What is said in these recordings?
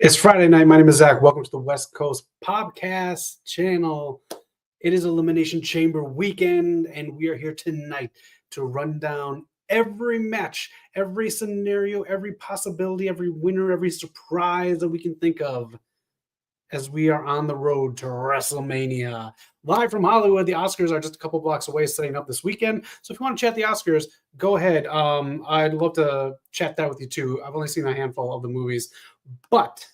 It's Friday night. My name is Zach. Welcome to the West Coast Podcast channel. It is Elimination Chamber weekend, and we are here tonight to run down every match, every scenario, every possibility, every winner, every surprise that we can think of as we are on the road to WrestleMania. Live from Hollywood, the Oscars are just a couple blocks away setting up this weekend. So if you want to chat the Oscars, go ahead. I'd love to chat that with you too. I've only seen a handful of the movies. But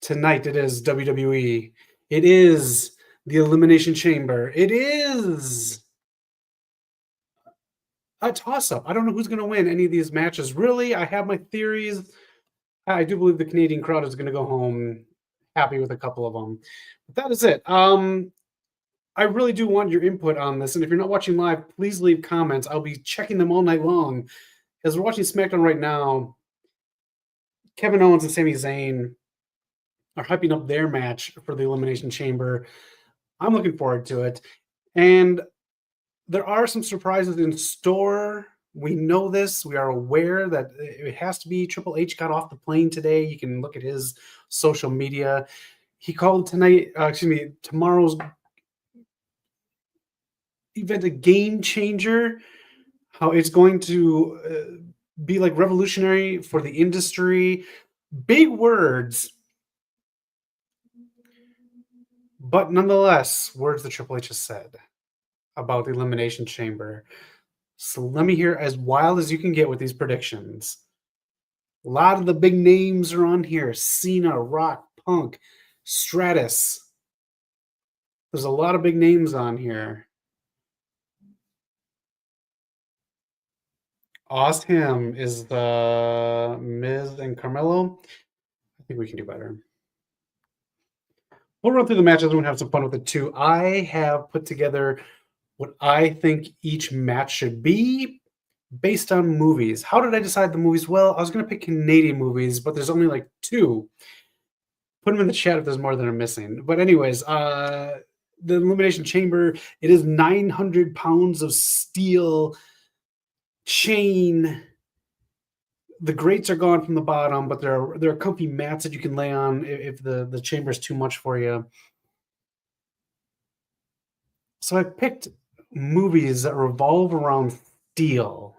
tonight it is WWE. It is the Elimination Chamber. It is a toss-up. I don't know who's going to win any of these matches. Really, I have my theories. I do believe the Canadian crowd is going to go home happy with a couple of them. But that is it. I really do want your input on this. And if you're not watching live, please leave comments. I'll be checking them all night long. As we're watching SmackDown right now, Kevin Owens and Sami Zayn are hyping up their match for the Elimination Chamber. I'm looking forward to it. And there are some surprises in store. We know this. We are aware that it has to be. Triple H got off the plane today. You can look at his social media. He called tomorrow's event a game changer. How it's going to be like revolutionary for the industry. Big words. But nonetheless, words that Triple H has said about the Elimination Chamber. So let me hear as wild as you can get with these predictions. A lot of the big names are on here. Cena, Rock, Punk, Stratus. There's a lot of big names on here. Him is the Miz and Carmelo. I think we can do better. We'll run through the matches and have some fun with it too. I have put together what I think each match should be based on movies. How did I decide the movies? Well, I was going to pick Canadian movies, but there's only like two. Put them in the chat if there's more that are missing. But anyways, the Elimination Chamber, it is 900 pounds of steel chain. The grates are gone from the bottom, but there are comfy mats that you can lay on if the chamber is too much for you. So I picked movies that revolve around steel.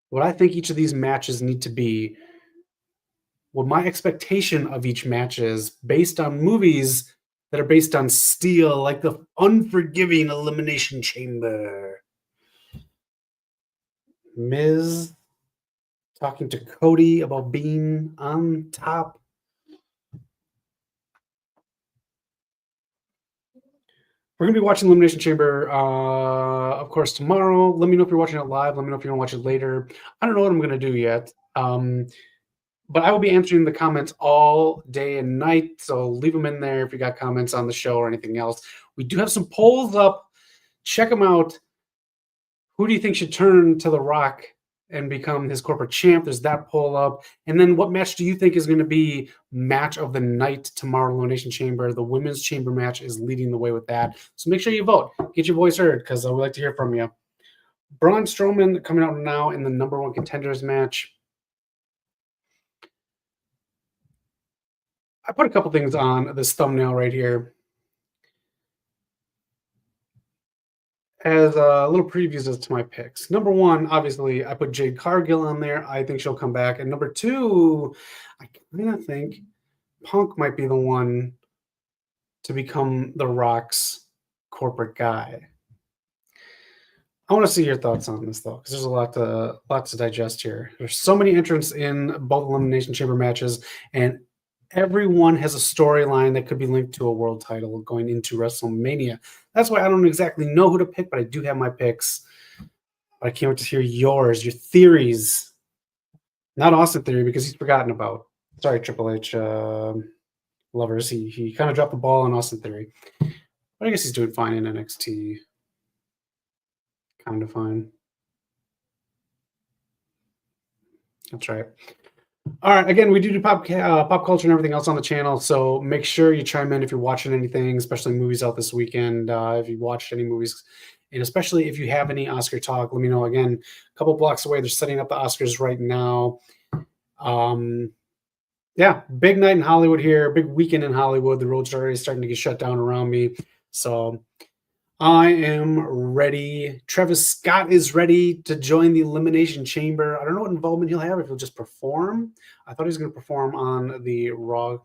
What I think each of these matches need to be. What my expectation of each match is based on movies that are based on steel, like the unforgiving Elimination Chamber. Miz talking to Cody about being on top. We're going to be watching Elimination Chamber, of course, tomorrow. Let me know if you're watching it live. Let me know if you want to watch it later. I don't know what I'm going to do yet. But I will be answering the comments all day and night. So leave them in there if you got comments on the show or anything else. We do have some polls up. Check them out. Who do you think should turn to The Rock and become his corporate champ? There's that poll up. And then what match do you think is going to be match of the night tomorrow, Elimination Chamber? The women's chamber match is leading the way with that. So make sure you vote. Get your voice heard because I would like to hear from you. Braun Strowman coming out now in the number one contenders match. I put a couple things on this thumbnail right here as little previews as to my picks. Number one, obviously, I put Jade Cargill on there. I think she'll come back. And number two, I kind of think Punk might be the one to become The Rock's corporate guy. I want to see your thoughts on this, though, because there's a lot to digest here. There's so many entrants in both Elimination Chamber matches, and everyone has a storyline that could be linked to a world title going into WrestleMania. That's why I don't exactly know who to pick, but I do have my picks. But I can't wait to hear yours, your theories. Not Austin Theory, because he's forgotten about. Sorry, Triple H lovers. He kind of dropped the ball on Austin Theory. But I guess he's doing fine in NXT. Kind of fine. That's right. All right. Again, we do pop culture and everything else on the channel, so make sure you chime in if you're watching anything, especially movies out this weekend. If you watched any movies, and especially if you have any Oscar talk, let me know. Again, a couple blocks away, they're setting up the Oscars right now. Yeah, big night in Hollywood here, big weekend in Hollywood. The roads are already starting to get shut down around me. So I am ready. Travis Scott is ready to join the Elimination Chamber. I don't know what involvement he'll have, if he'll just perform. I thought he was going to perform on the Raw,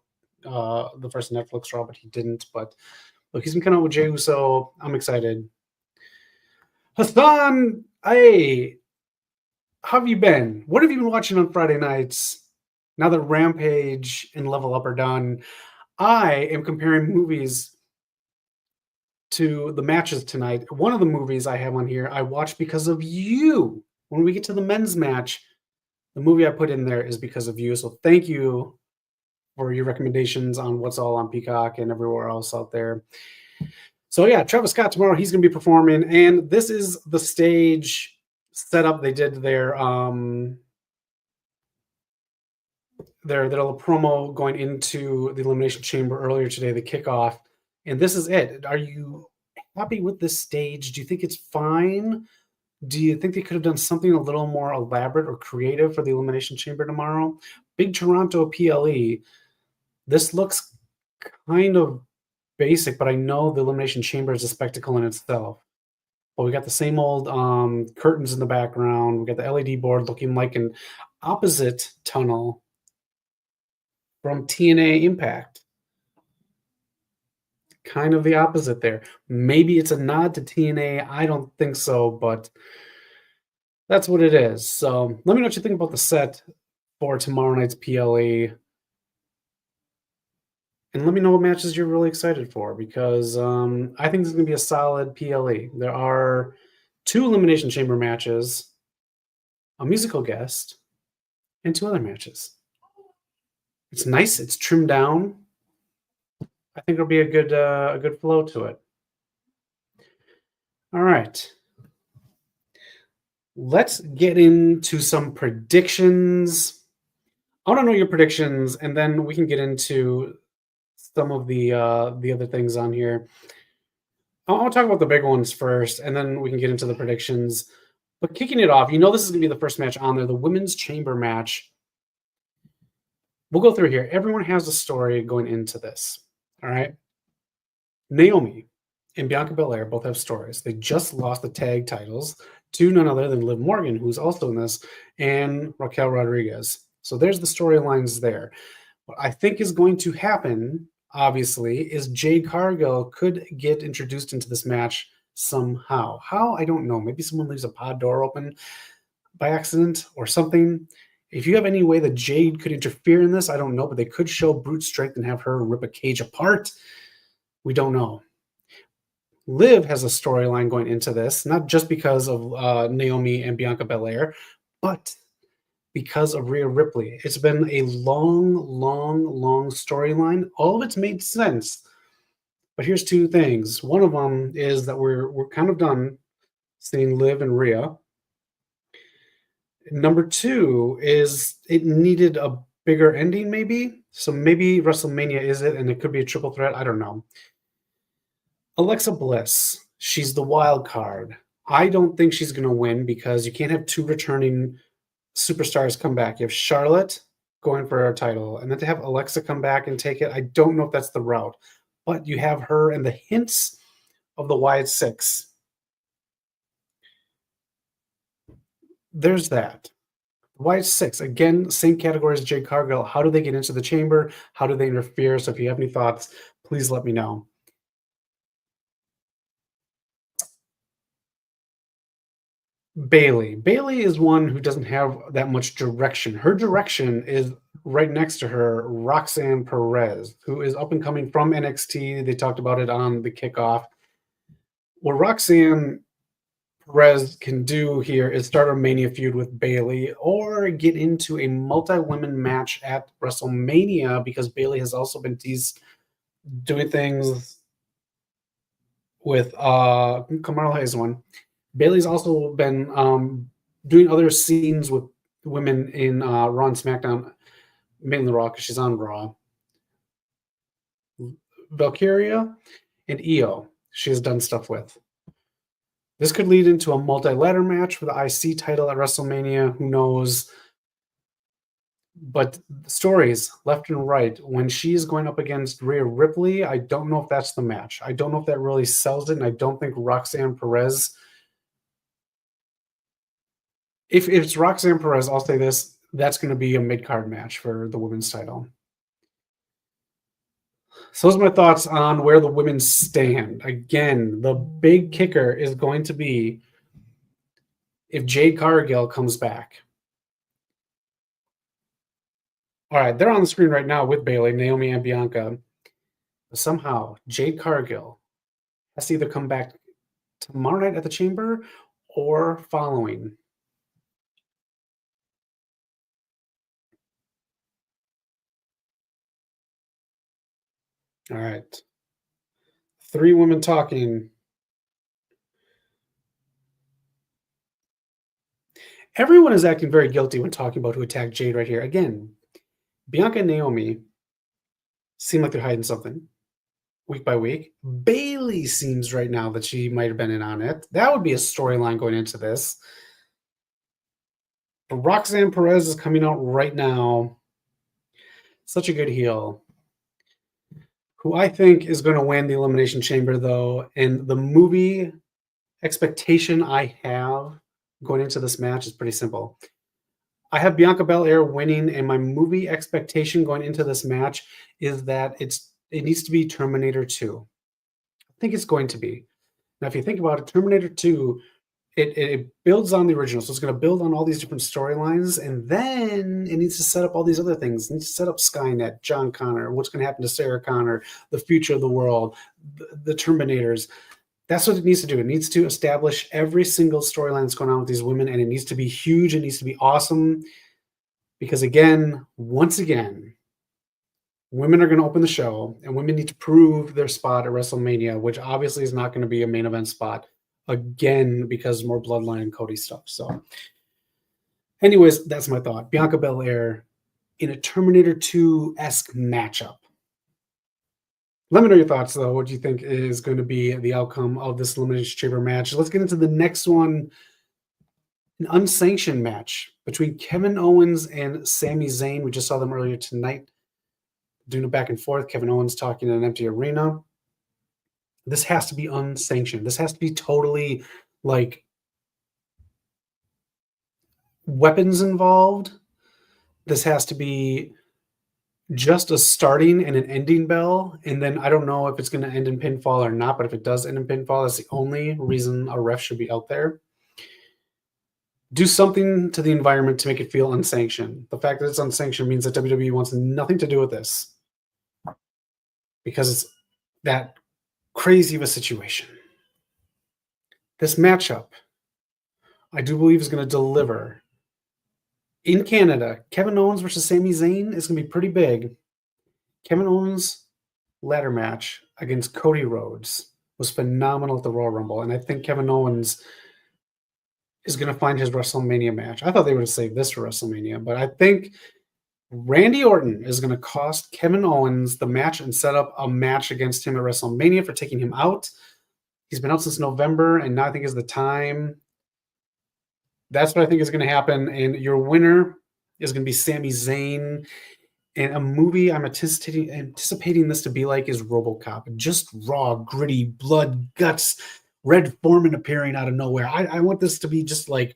the first Netflix Raw, but he didn't. But look, he's been coming out with Jey Uso. I'm excited. Hassan, hey, how have you been? What have you been watching on Friday nights? Now that Rampage and Level Up are done, I am comparing movies to the matches tonight. One of the movies I have on here, I watched because of you. When we get to the men's match, the movie I put in there is because of you. So thank you for your recommendations on what's all on Peacock and everywhere else out there. So yeah, Travis Scott tomorrow, he's going to be performing, and this is the stage setup. They did their little promo going into the Elimination Chamber earlier today, the kickoff, and this is it. Are you happy with this stage? Do you think it's fine? Do you think they could have done something a little more elaborate or creative for the Elimination Chamber tomorrow? Big Toronto PLE. This looks kind of basic, but I know the Elimination Chamber is a spectacle in itself. But we got the same old curtains in the background. We got the LED board looking like an opposite tunnel from TNA Impact. Kind of the opposite there. Maybe it's a nod to TNA. I don't think so, but that's what it is. So let me know what you think about the set for tomorrow night's PLE. And let me know what matches you're really excited for, because I think this is going to be a solid PLE. There are 2 Elimination Chamber matches, a musical guest, and 2 other matches. It's nice. It's trimmed down. I think it'll be a good flow to it. All right. Let's get into some predictions. I want to know your predictions, and then we can get into some of the other things on here. I'll talk about the big ones first, and then we can get into the predictions. But kicking it off, this is going to be the first match on there, the Women's Chamber match. We'll go through here. Everyone has a story going into this. All right. Naomi and Bianca Belair both have stories. They just lost the tag titles to none other than Liv Morgan, who's also in this, and Raquel Rodriguez. So there's the storylines there. What I think is going to happen, obviously, is Jade Cargill could get introduced into this match somehow. How? I don't know. Maybe someone leaves a pod door open by accident or something. If you have any way that Jade could interfere in this, I don't know, but they could show brute strength and have her rip a cage apart. We don't know. Liv has a storyline going into this, not just because of Naomi and Bianca Belair, but because of Rhea Ripley. It's been a long storyline. All of it's made sense. But here's 2 things. One of them is that we're kind of done seeing Liv and Rhea. Number 2 is it needed a bigger ending, maybe. So maybe WrestleMania is it, and it could be a triple threat. I don't know. Alexa Bliss, she's the wild card. I don't think she's going to win, because you can't have 2 returning superstars come back. You have Charlotte going for her title, and then to have Alexa come back and take it, I don't know if that's the route. But you have her and the hints of the Wyatt Six. There's that. Wyatt Six, again, same category as Jade Cargill. How do they get into the chamber? How do they interfere? So if you have any thoughts, please let me know. Bayley. Bayley is one who doesn't have that much direction. Her direction is right next to her, Roxanne Perez, who is up and coming from NXT. They talked about it on the kickoff. What Roxanne Perez can do here is start a Mania feud with Bayley, or get into a multi-women match at WrestleMania, because Bayley has also been teased doing things with Kamala Hayes one. Bayley's also been doing other scenes with women in Raw and SmackDown, mainly Raw because she's on Raw. Valkyria and Io, she has done stuff with. This could lead into a multi-ladder match for the IC title at WrestleMania. Who knows? But stories left and right, when she's going up against Rhea Ripley, I don't know if that's the match. I don't know if that really sells it, and I don't think Roxanne Perez. If it's Roxanne Perez, I'll say this: that's going to be a mid-card match for the women's title. So those are my thoughts on where the women stand. Again, the big kicker is going to be if Jade Cargill comes back. All right, they're on the screen right now with Bayley, Naomi, and Bianca. But somehow, Jade Cargill has to either come back tomorrow night at the Chamber or following. All right. 3 women talking. Everyone is acting very guilty when talking about who attacked Jade right here. Again, Bianca and Naomi seem like they're hiding something week by week. Bayley seems right now that she might have been in on it. That would be a storyline going into this. But Roxanne Perez is coming out right now. Such a good heel. Who I think is going to win the Elimination Chamber, though, and the movie expectation I have going into this match is pretty simple. I have Bianca Belair winning, and my movie expectation going into this match is that it needs to be Terminator 2. I think it's going to be. Now, if you think about it, Terminator 2, it builds on the original. So it's going to build on all these different storylines, and then it needs to set up all these other things. It needs to set up Skynet, John Connor, what's going to happen to Sarah Connor, the future of the world, the Terminators. That's what it needs to do. It needs to establish every single storyline that's going on with these women, and it needs to be huge. It needs to be awesome. Because again, once again, women are going to open the show, and women need to prove their spot at WrestleMania, which obviously is not going to be a main event spot again because more Bloodline and Cody stuff. So, anyways, that's my thought. Bianca Belair in a Terminator 2-esque matchup. Let me know your thoughts, though. What do you think is going to be the outcome of this Elimination Chamber match? Let's get into the next one. An unsanctioned match between Kevin Owens and Sami Zayn. We just saw them earlier tonight doing a back and forth. Kevin Owens talking in an empty arena. This has to be unsanctioned. This has to be totally like weapons involved. This has to be just a starting and an ending bell. And then I don't know if it's going to end in pinfall or not, but if it does end in pinfall, that's the only reason a ref should be out there. Do something to the environment to make it feel unsanctioned. The fact that it's unsanctioned means that WWE wants nothing to do with this because it's that crazy of a situation. This matchup, I do believe, is going to deliver. In Canada, Kevin Owens versus Sami Zayn is going to be pretty big. Kevin Owens' ladder match against Cody Rhodes was phenomenal at the Royal Rumble, and I think Kevin Owens is going to find his WrestleMania match. I thought they would have saved this for WrestleMania, but I think Randy Orton is going to cost Kevin Owens the match and set up a match against him at WrestleMania for taking him out. He's been out since November, and now I think is the time. That's what I think is going to happen, and your winner is going to be Sami Zayn. And a movie I'm anticipating this to be like is RoboCop. Just raw, gritty, blood, guts, Red Foreman appearing out of nowhere. I want this to be just like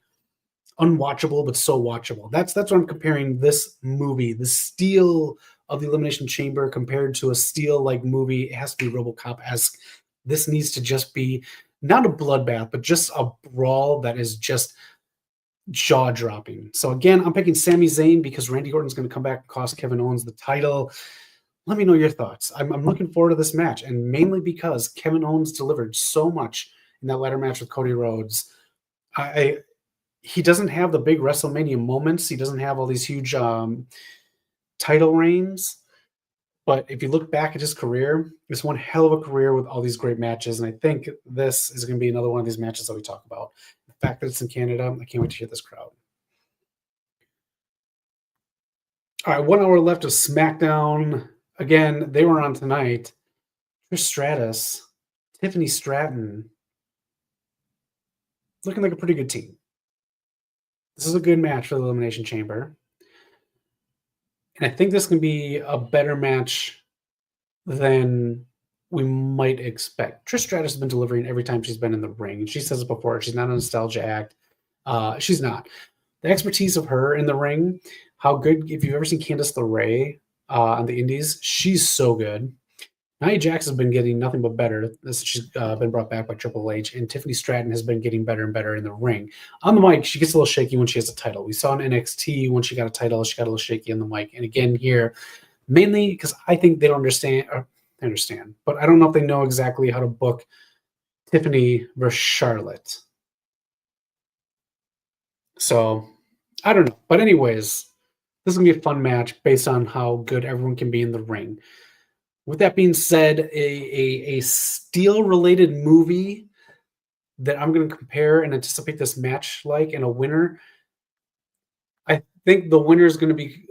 unwatchable, but so watchable. That's what I'm comparing this movie, the steel of the Elimination Chamber compared to a steel-like movie. It has to be RoboCop-esque. This needs to just be not a bloodbath, but just a brawl that is just jaw-dropping. So again, I'm picking Sami Zayn because Randy Orton's going to come back and cost Kevin Owens the title. Let me know your thoughts. I'm looking forward to this match, and mainly because Kevin Owens delivered so much in that ladder match with Cody Rhodes. He doesn't have the big WrestleMania moments. He doesn't have all these huge title reigns. But if you look back at his career, it's one hell of a career with all these great matches. And I think this is going to be another one of these matches that we talk about. The fact that it's in Canada, I can't wait to hear this crowd. All right, 1 hour left of SmackDown. Again, they were on tonight. Trish Stratus, Tiffany Stratton. Looking like a pretty good team. This is a good match for the Elimination Chamber. And I think this can be a better match than we might expect. Trish Stratus has been delivering every time she's been in the ring. And she says it before, she's not a nostalgia act. She's not. The expertise of her in the ring, how good, if you've ever seen Candice LeRae on the indies, she's so good. Nia Jax has been getting nothing but better since she's been brought back by Triple H, and Tiffany Stratton has been getting better and better in the ring. On the mic, she gets a little shaky when she has a title. We saw in NXT when she got a title, she got a little shaky on the mic. And again here, mainly because I think they don't understand, or they understand, but I don't know if they know exactly how to book Tiffany versus Charlotte. So I don't know. But anyways, this is going to be a fun match based on how good everyone can be in the ring. With that being said, a steel-related movie that I'm going to compare and anticipate this match like, and a winner, I think the winner is going to be,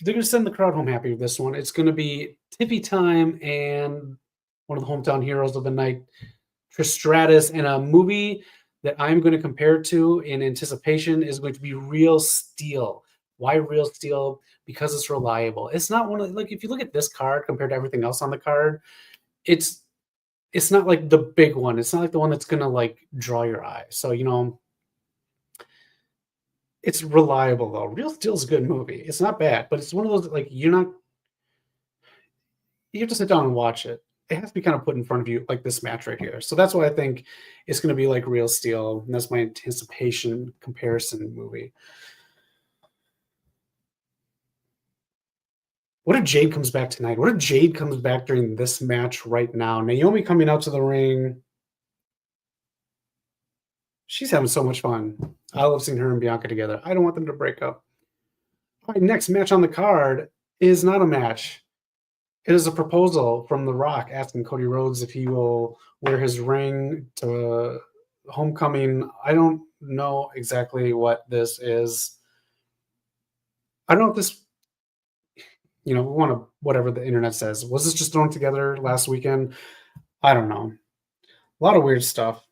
they're going to send the crowd home happy with this one. It's going to be Tiffy Time and one of the hometown heroes of the night, Trish Stratus, and a movie that I'm going to compare to in anticipation is going to be Real Steel. Why Real Steel? Because it's reliable. It's not one of, like, if you look at this card compared to everything else on the card, it's not like the big one. It's not like the one that's going to like draw your eye. So, you know, it's reliable though. Real Steel's a good movie. It's not bad, but it's one of those, like, you have to sit down and watch it. It has to be kind of put in front of you, like this match right here. So that's why I think it's going to be like Real Steel. And that's my anticipation comparison movie. What if Jade comes back tonight? What if Jade comes back during this match right now? Naomi coming out to the ring. She's having so much fun. I love seeing her and Bianca together. I don't want them to break up. All right, next match on the card is not a match. It is a proposal from The Rock asking Cody Rhodes if he will wear his ring to Homecoming. I don't know exactly what this is. I don't know if this, we want to, whatever the internet says. Was this just thrown together last weekend? I don't know. A lot of weird stuff.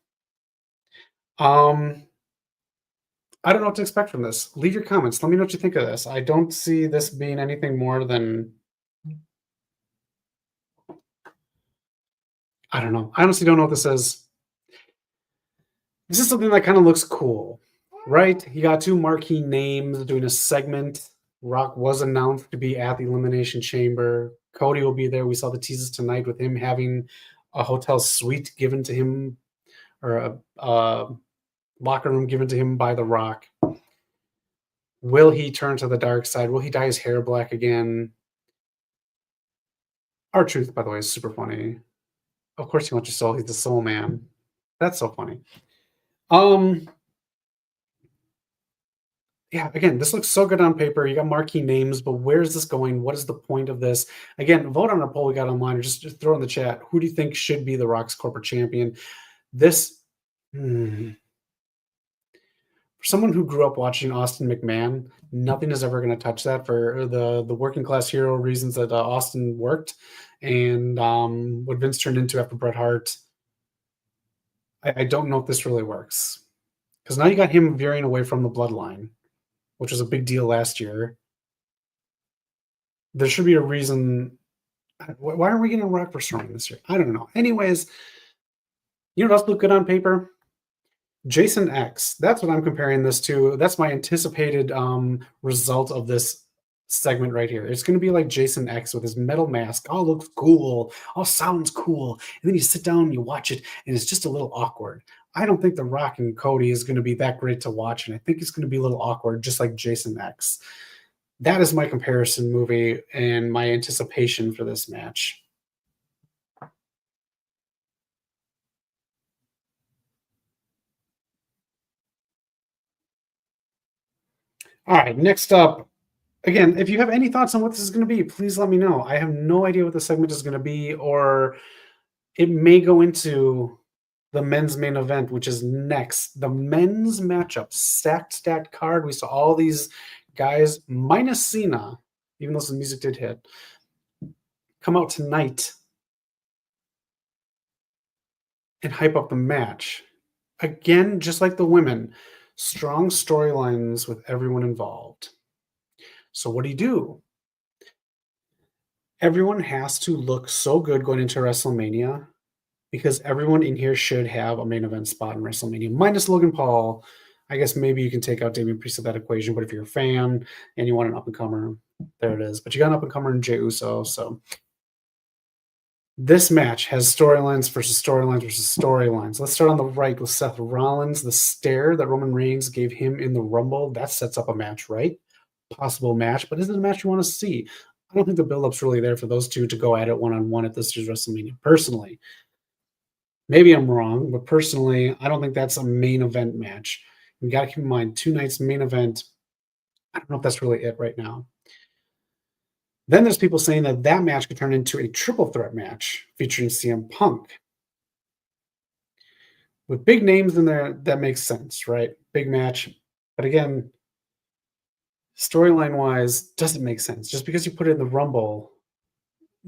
I don't know what to expect from this. Leave your comments. Let me know what you think of this. I don't see this being anything more than, I don't know. I honestly don't know what this is. This is something that kind of looks cool, right? You got two marquee names doing a segment. Rock was announced to be at the Elimination Chamber. Cody will be there. We saw the teases tonight with him having a hotel suite given to him, or a locker room given to him by The Rock. Will he turn to the dark side? Will he dye his hair black again? R-Truth, by the way, is super funny. Of course he wants your soul. He's the soul man. That's so funny. Yeah, again, this looks so good on paper. You got marquee names, but where is this going? What is the point of this? Again, vote on our poll we got online, or just throw in the chat. Who do you think should be the Rock's corporate champion? This, for someone who grew up watching Austin McMahon, nothing is ever going to touch that for the working class hero reasons that Austin worked, and what Vince turned into after Bret Hart. I don't know if this really works, because now you got him veering away from the bloodline, which was a big deal last year. There should be a reason. Why are we getting a Rock versus Roman this year? I don't know. Anyways, you know what else look good on paper? Jason X. That's what I'm comparing this to. That's my anticipated result of this segment right here. It's going to be like Jason X with his metal mask. All looks cool. All sounds cool. And then you sit down and you watch it, and it's just a little awkward. I don't think The Rock and Cody is going to be that great to watch, and I think it's going to be a little awkward, just like Jason X. That is my comparison movie and my anticipation for this match. All right, next up. Again, if you have any thoughts on what this is going to be, please let me know. I have no idea what the segment is going to be, or it may go into the men's main event, which is next. The men's matchup, stacked card. We saw all these guys, minus Cena, even though some music did hit, come out tonight and hype up the match. Again, just like the women, strong storylines with everyone involved. So what do you do? everyone has to look so good going into WrestleMania because everyone in here should have a main event spot in WrestleMania, minus Logan Paul. I guess maybe you can take out Damien Priest of that equation, but if you're a fan and you want an up-and-comer, there it is. But you got an up-and-comer in Jey Uso, so this match has storylines versus storylines versus storylines. Let's start on the right with Seth Rollins. The stare that Roman Reigns gave him in the Rumble, that sets up a match, right? Possible match, but is it a match you want to see? I don't think the build-up's really there for those two to go at it one-on-one at this year's WrestleMania, personally. Maybe I'm wrong, but personally, I don't think that's a main event match. You got to keep in mind, 2 nights main event. I don't know if that's really it right now. Then there's people saying that that match could turn into a triple threat match featuring CM Punk. With big names in there, that makes sense, right? Big match. But again, storyline-wise, doesn't make sense. Just because you put it in the Rumble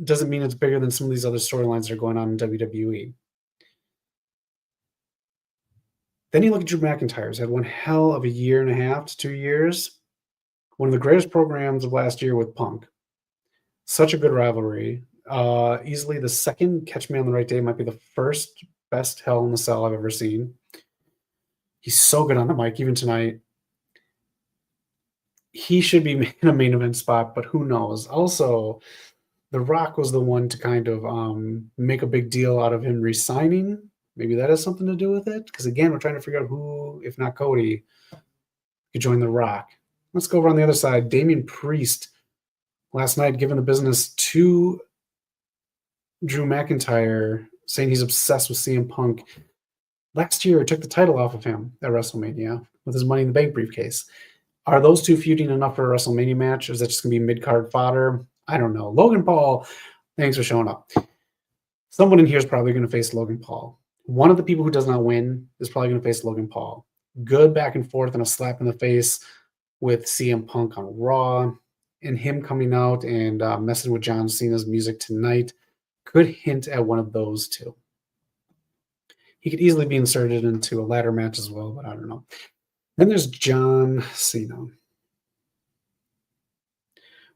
doesn't mean it's bigger than some of these other storylines that are going on in WWE. Then you look at Drew McIntyre. He's had one hell of a year and a half to 2 years. One of the greatest programs of last year with Punk. Such a good rivalry. Easily the second Catch Me on the Right Day might be the first best Hell in the Cell I've ever seen. He's so good on the mic, even tonight. He should be in a main event spot, but who knows? Also, The Rock was the one to kind of make a big deal out of him resigning. Maybe that has something to do with it. Because again, we're trying to figure out who, if not Cody, could join The Rock. Let's go over on the other side. Damien Priest last night giving the business to Drew McIntyre, saying he's obsessed with CM Punk. Last year, took the title off of him at WrestleMania with his Money in the Bank briefcase. Are those two feuding enough for a WrestleMania match? Or is that just going to be mid-card fodder? I don't know. Logan Paul, thanks for showing up. Someone in here is probably going to face Logan Paul. One of the people who does not win is probably going to face Logan Paul. Good back and forth and a slap in the face with CM Punk on Raw. And him coming out and messing with John Cena's music tonight could hint at one of those two. He could easily be inserted into a ladder match as well, but I don't know. Then there's John Cena.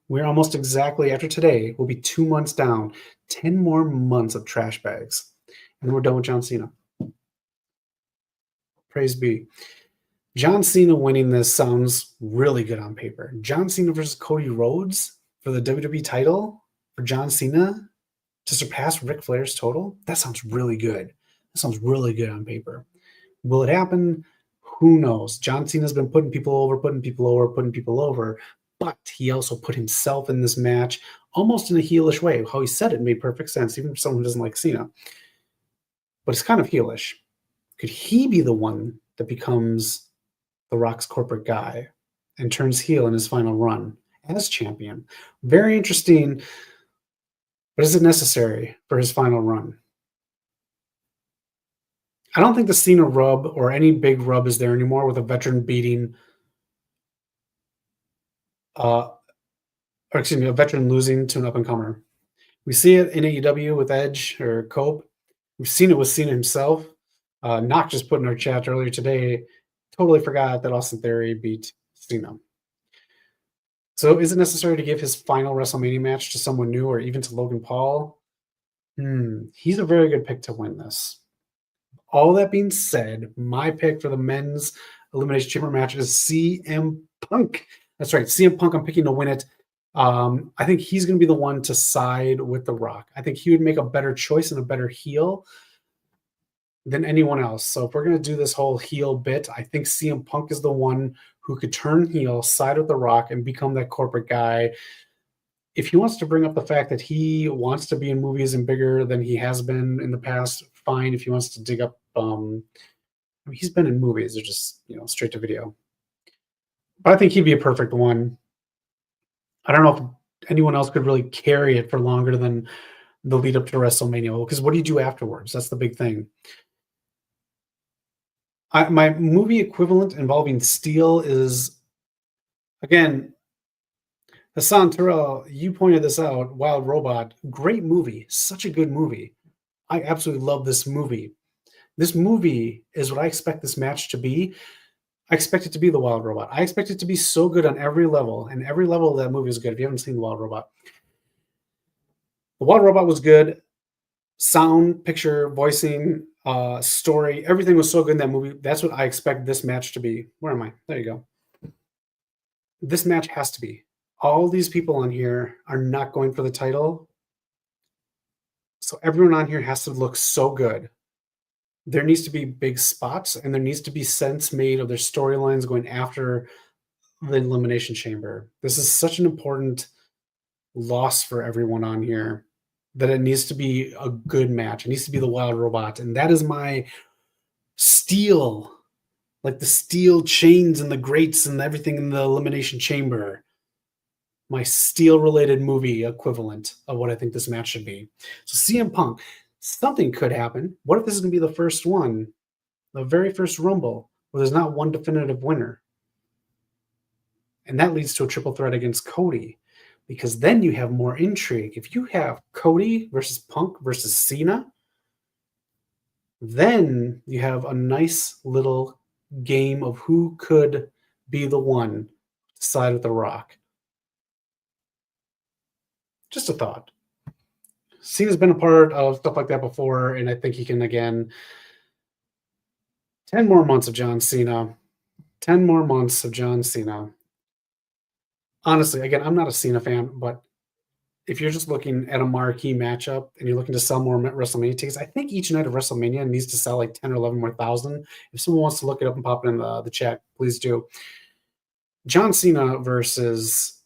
We're almost exactly, after today, we'll be 2 months down. 10 more months of trash bags. And then we're done with John Cena. Praise be. John Cena winning this sounds really good on paper. John Cena versus Cody Rhodes for the WWE title for John Cena to surpass Ric Flair's total? That sounds really good. That sounds really good on paper. Will it happen? Who knows? John Cena's been putting people over, but he also put himself in this match almost in a heelish way. How he said it made perfect sense, even for someone who doesn't like Cena. But it's kind of heelish. Could he be the one that becomes The Rock's corporate guy and turns heel in his final run as champion? Very interesting. But is it necessary for his final run? I don't think the Cena rub or any big rub is there anymore with a veteran beating, a veteran losing to an up-and-comer. We see it in AEW with Edge or Cope. We've seen it with Cena himself. Knock just put in our chat earlier today, totally forgot that Austin Theory beat Cena. So is it necessary to give his final WrestleMania match to someone new or even to Logan Paul? He's a very good pick to win this. All that being said, my pick for the men's Elimination Chamber match is CM Punk. That's right, CM Punk. I'm picking to win it. I think he's going to be the one to side with The Rock. I think he would make a better choice and a better heel than anyone else. So if we're going to do this whole heel bit, I think CM Punk is the one who could turn heel, side with The Rock, and become that corporate guy. If he wants to bring up the fact that he wants to be in movies and bigger than he has been in the past, fine. If he wants to dig up, he's been in movies. They're just, straight to video. But I think he'd be a perfect one. I don't know if anyone else could really carry it for longer than the lead up to WrestleMania. Because what do you do afterwards? That's the big thing. My movie equivalent involving Steel is, again, Hassan Terrell, you pointed this out, Wild Robot, great movie, such a good movie. I absolutely love this movie. This movie is what I expect this match to be. I expect it to be the Wild Robot. I expect it to be so good on every level, and every level of that movie is good. If you haven't seen the Wild Robot, The Wild Robot was good. Sound, picture, voicing, story, everything was so good in that movie. That's what I expect this match to be. Where am I? There you go. This match has to be. All these people on here are not going for the title. So everyone on here has to look so good. There needs to be big spots and there needs to be sense made of their storylines going after the Elimination Chamber. This is such an important loss for everyone on here that it needs to be a good match. It needs to be the Wild Robot. And that is my steel, like the steel chains and the grates and everything in the Elimination Chamber. My steel related movie equivalent of what I think this match should be. So CM Punk, something could happen. What if this is going to be the first one, the very first Rumble, where there's not one definitive winner? And that leads to a triple threat against Cody, because then you have more intrigue. If you have Cody versus Punk versus Cena, then you have a nice little game of who could be the one to side with The Rock. Just a thought. Cena's been a part of stuff like that before, and I think he can again. 10 more months of John Cena. 10 more months of John Cena. Honestly, again, I'm not a Cena fan, but if you're just looking at a marquee matchup and you're looking to sell more WrestleMania tickets, I think each night of WrestleMania needs to sell like 10 or 11 more thousand. If someone wants to look it up and pop it in the chat, please do. John Cena versus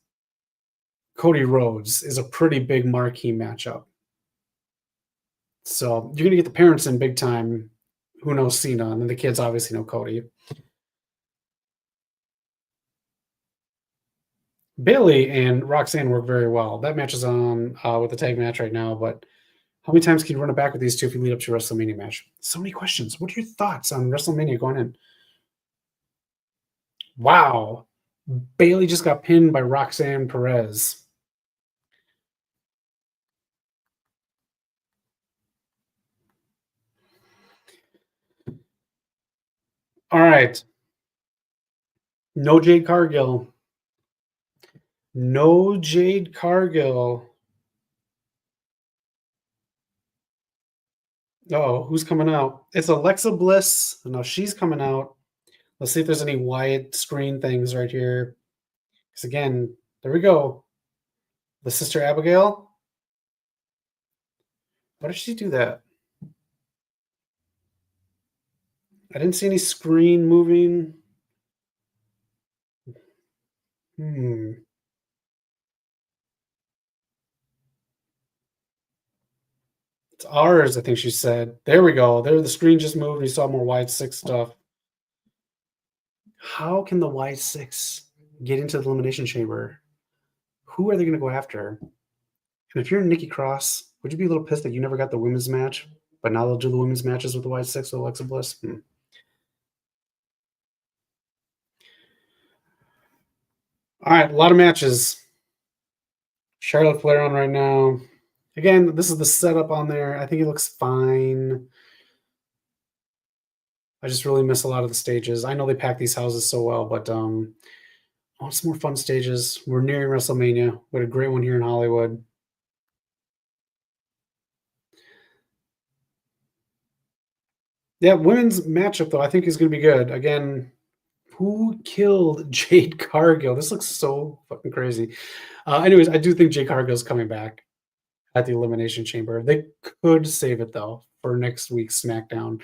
Cody Rhodes is a pretty big marquee matchup. So you're going to get the parents in big time who know Cena, and then the kids obviously know Cody. Bayley and Roxanne work very well. That match is on with the tag match right now, but how many times can you run it back with these two if you lead up to a WrestleMania match? So many questions. What are your thoughts on WrestleMania going in? Wow. Bayley just got pinned by Roxanne Perez. All right. No Jade Cargill. No Jade Cargill. Oh, who's coming out? It's Alexa Bliss. No, she's coming out. Let's see if there's any wide screen things right here. Because again, there we go. The Sister Abigail. Why did she do that? I didn't see any screen moving. It's ours, I think she said. There we go. There, the screen just moved. We saw more wide six stuff. How can the wide six get into the Elimination Chamber? Who are they going to go after? And if you're Nikki Cross, would you be a little pissed that you never got the women's match, but now they'll do the women's matches with the wide six with Alexa Bliss? All right, a lot of matches. Charlotte Flair on right now. Again, this is the setup on there. I think it looks fine. I just really miss a lot of the stages. I know they pack these houses so well, but I want some more fun stages. We're nearing WrestleMania. We had a great one here in Hollywood. Yeah, women's matchup, though, I think is going to be good. Again, who killed Jade Cargill? This looks so fucking crazy. Anyways, I do think Jade Cargill's coming back at the Elimination Chamber. They could save it, though, for next week's SmackDown.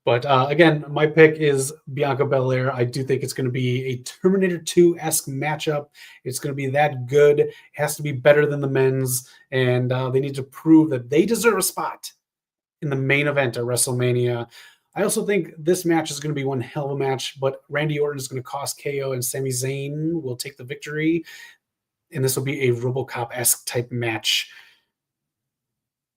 But again, my pick is Bianca Belair. I do think it's going to be a Terminator 2-esque matchup. It's going to be that good. It has to be better than the men's. And they need to prove that they deserve a spot in the main event at WrestleMania. I also think this match is going to be one hell of a match, but Randy Orton is going to cost KO and Sami Zayn will take the victory. And this will be a RoboCop-esque type match.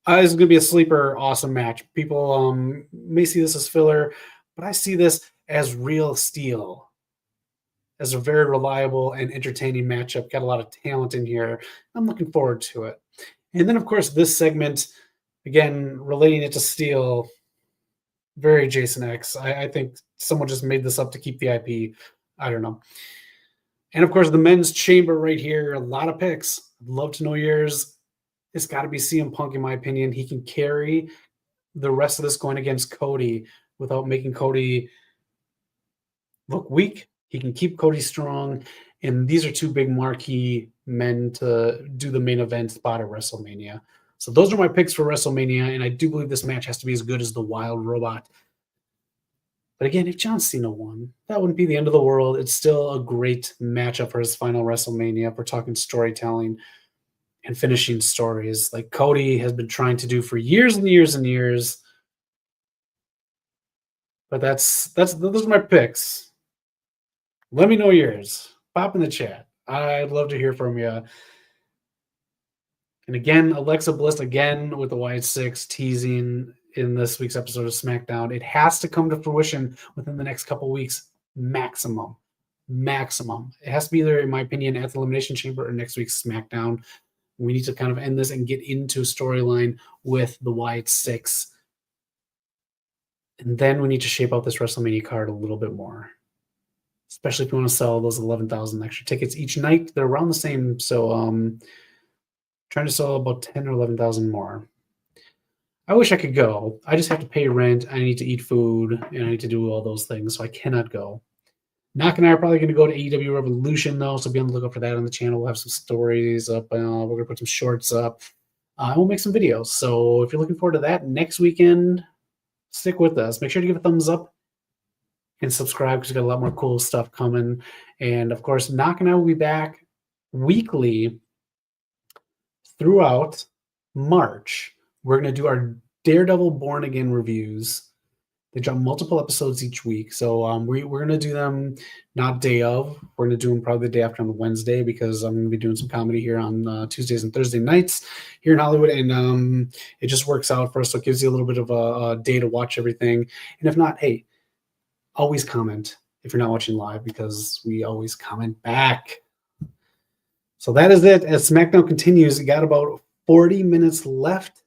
This is going to be a sleeper, awesome match. People may see this as filler, but I see this as real steel, as a very reliable and entertaining matchup. Got a lot of talent in here. I'm looking forward to it. And then, of course, this segment, again, relating it to steel, very Jason X. I think someone just made this up to keep the IP. I don't know. And, of course, the men's chamber right here, a lot of picks. I'd love to know yours. it's got to be CM Punk, in my opinion. He can carry the rest of this going against Cody without making Cody look weak. He can keep Cody strong. And these are two big marquee men to do the main event spot at WrestleMania. So those are my picks for WrestleMania. And I do believe this match has to be as good as the Wild Robot. But again, if John Cena won, that wouldn't be the end of the world. It's still a great matchup for his final WrestleMania. If we're talking storytelling and finishing stories like Cody has been trying to do for years and years and years. But those are my picks. Let me know yours. Pop in the chat. I'd love to hear from you. And again, Alexa Bliss again with the Wyatt 6 teasing in this week's episode of SmackDown. It has to come to fruition within the next couple weeks, maximum. It has to be either, in my opinion, at the Elimination Chamber or next week's SmackDown. We need to kind of end this and get into a storyline with the Wyatt 6. And then we need to shape out this WrestleMania card a little bit more, especially if you want to sell those 11,000 extra tickets each night. They're around the same, so trying to sell about 10 or 11,000 more. I wish I could go. I just have to pay rent. I need to eat food, and I need to do all those things, so I cannot go. Knock and I are probably going to go to AEW Revolution, though, so be on the lookout for that on the channel. We'll have some stories up. We're going to put some shorts up. And we'll make some videos. So if you're looking forward to that next weekend, stick with us. Make sure to give a thumbs up and subscribe because we've got a lot more cool stuff coming. And, of course, Knock and I will be back weekly throughout March. We're going to do our Daredevil Born Again reviews. They drop multiple episodes each week. So we're going to do them not day of. We're going to do them probably the day after on Wednesday because I'm going to be doing some comedy here on Tuesdays and Thursday nights here in Hollywood. And it just works out for us. So it gives you a little bit of a day to watch everything. And if not, hey, always comment if you're not watching live because we always comment back. So that is it. As SmackDown continues, we got about 40 minutes left.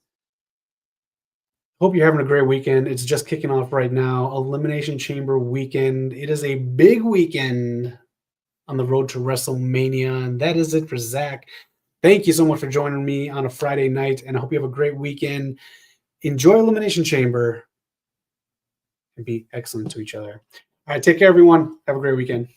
Hope you're having a great weekend. It's just kicking off right now. Elimination Chamber weekend. It is a big weekend on the road to WrestleMania. And that is it for Zach. Thank you so much for joining me on a Friday night. And I hope you have a great weekend. Enjoy Elimination Chamber and be excellent to each other. All right, take care, everyone. Have a great weekend.